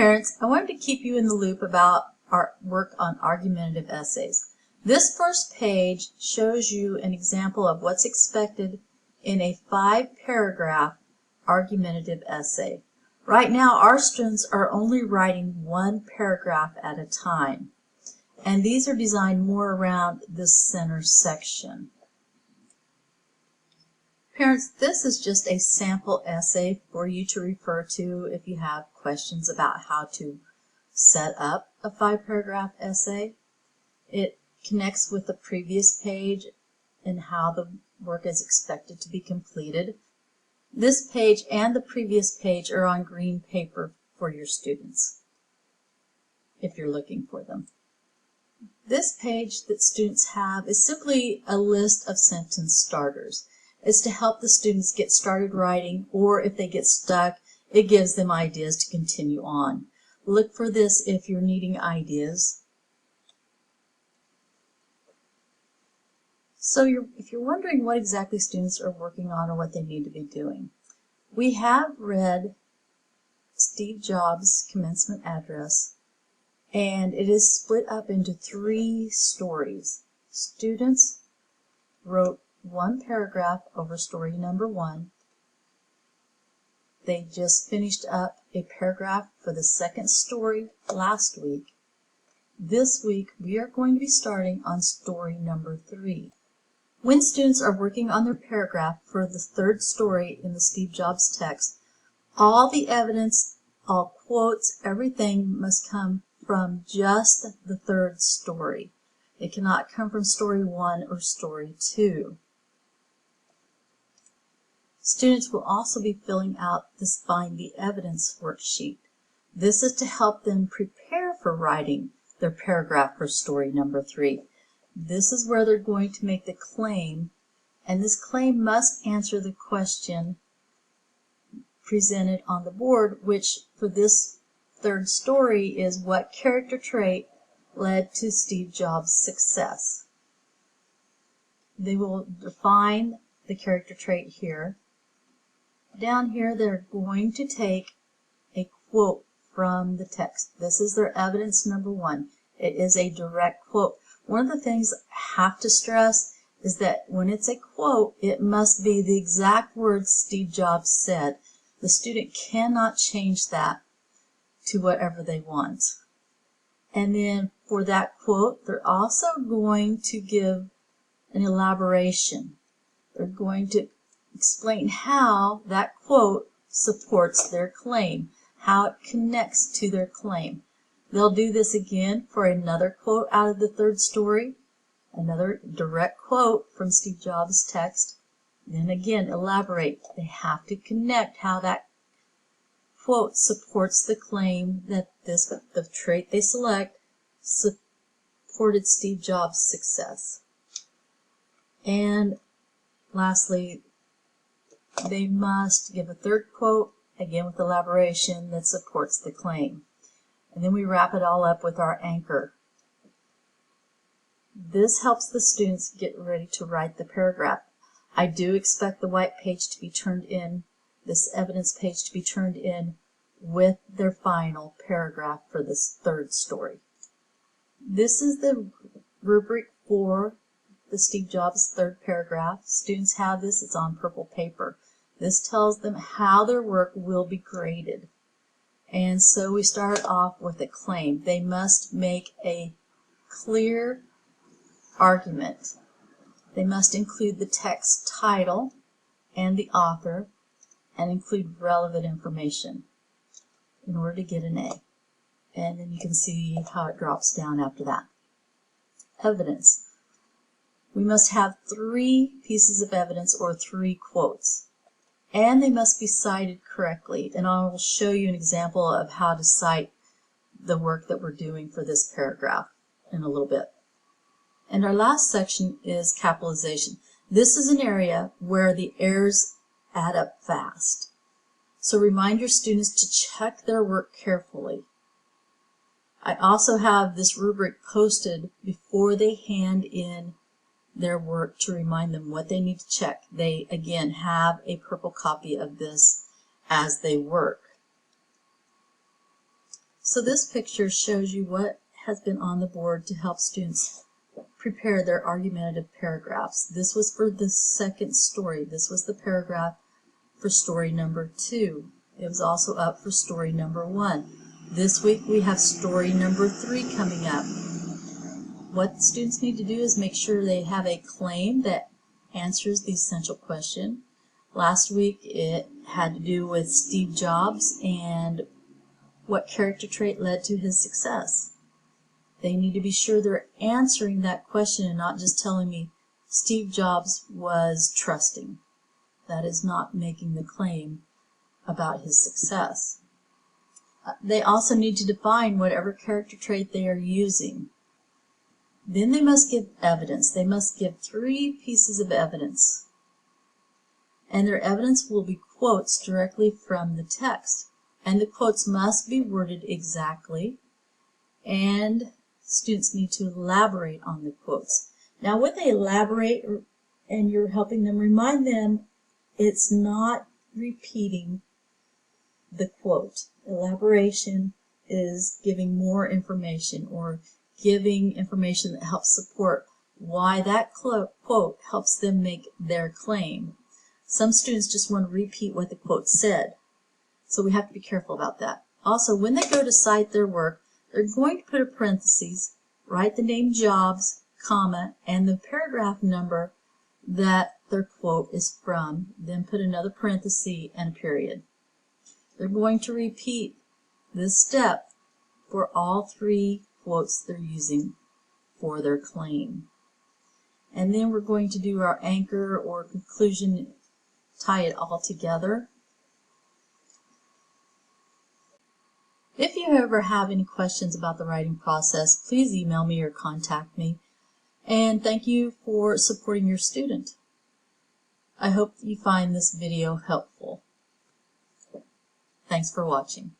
Parents, I wanted to keep you in the loop about our work on argumentative essays. This first page shows you an example of what's expected in a 5-paragraph argumentative essay. Right now, our students are only writing 1 paragraph at a time, and these are designed more around this center section. Parents, this is just a sample essay for you to refer to if you have questions about how to set up a 5-paragraph essay. It connects with the previous page and how the work is expected to be completed. This page and the previous page are on green paper for your students, if you're looking for them. This page that students have is simply a list of sentence starters. It's to help the students get started writing, or if they get stuck, it gives them ideas to continue on. Look for this if you're needing ideas. So if you're wondering what exactly students are working on or what they need to be doing, we have read Steve Jobs' commencement address, and it is split up into 3 stories. Students wrote 1 paragraph over story number 1. They just finished up a paragraph for the 2nd story last week. This week we are going to be starting on story number 3. When students are working on their paragraph for the 3rd story in the Steve Jobs text, all the evidence, all quotes, everything must come from just the 3rd story. It cannot come from story 1 or story 2. Students will also be filling out this Find the Evidence worksheet. This is to help them prepare for writing their paragraph for story number 3. This is where they're going to make the claim, and this claim must answer the question presented on the board, which for this 3rd story is what character trait led to Steve Jobs' success. They will define the character trait here. Down here, they're going to take a quote from the text. This is their evidence number 1. It is a direct quote. One of the things I have to stress is that when it's a quote, it must be the exact words Steve Jobs said. The student cannot change that to whatever they want. And then for that quote, they're also going to give an elaboration. They're going to explain how that quote supports their claim, how it connects to their claim. They'll do this again for another quote out of the 3rd story, another direct quote from Steve Jobs' text. Then again, elaborate. They have to connect how that quote supports the claim that the trait they select supported Steve Jobs' success. And lastly, they must give a 3rd quote, again with elaboration, that supports the claim. And then we wrap it all up with our anchor. This helps the students get ready to write the paragraph. I do expect the white page to be turned in, this evidence page to be turned in with their final paragraph for this 3rd story. This is the rubric for the Steve Jobs 3rd paragraph. Students have this, it's on purple paper. This tells them how their work will be graded. And so we start off with a claim. They must make a clear argument. They must include the text title and the author and include relevant information in order to get an A. And then you can see how it drops down after that. Evidence. We must have 3 pieces of evidence or 3 quotes. And they must be cited correctly. And I will show you an example of how to cite the work that we're doing for this paragraph in a little bit. And our last section is capitalization. This is an area where the errors add up fast. So remind your students to check their work carefully. I also have this rubric posted before they hand in their work to remind them what they need to check. They, again, have a purple copy of this as they work. So this picture shows you what has been on the board to help students prepare their argumentative paragraphs. This was for the second story. This was the paragraph for story number 2. It was also up for story number 1. This week we have story number 3 coming up. What the students need to do is make sure they have a claim that answers the essential question. Last week it had to do with Steve Jobs and what character trait led to his success. They need to be sure they're answering that question and not just telling me Steve Jobs was trusting. That is not making the claim about his success. They also need to define whatever character trait they are using. Then they must give evidence. They must give 3 pieces of evidence. And their evidence will be quotes directly from the text. And the quotes must be worded exactly. And students need to elaborate on the quotes. Now when they elaborate and you're helping them, remind them it's not repeating the quote. Elaboration is giving more information or giving information that helps support why that quote helps them make their claim. Some students just want to repeat what the quote said, so we have to be careful about that. Also, when they go to cite their work, they're going to put a parentheses, write the name Jobs, comma, and the paragraph number that their quote is from, then put another parenthesis and a period. They're going to repeat this step for all 3 quotes they're using for their claim. And then we're going to do our anchor or conclusion, tie it all together. If you ever have any questions about the writing process, please email me or contact me. And thank you for supporting your student. I hope you find this video helpful. Thanks for watching.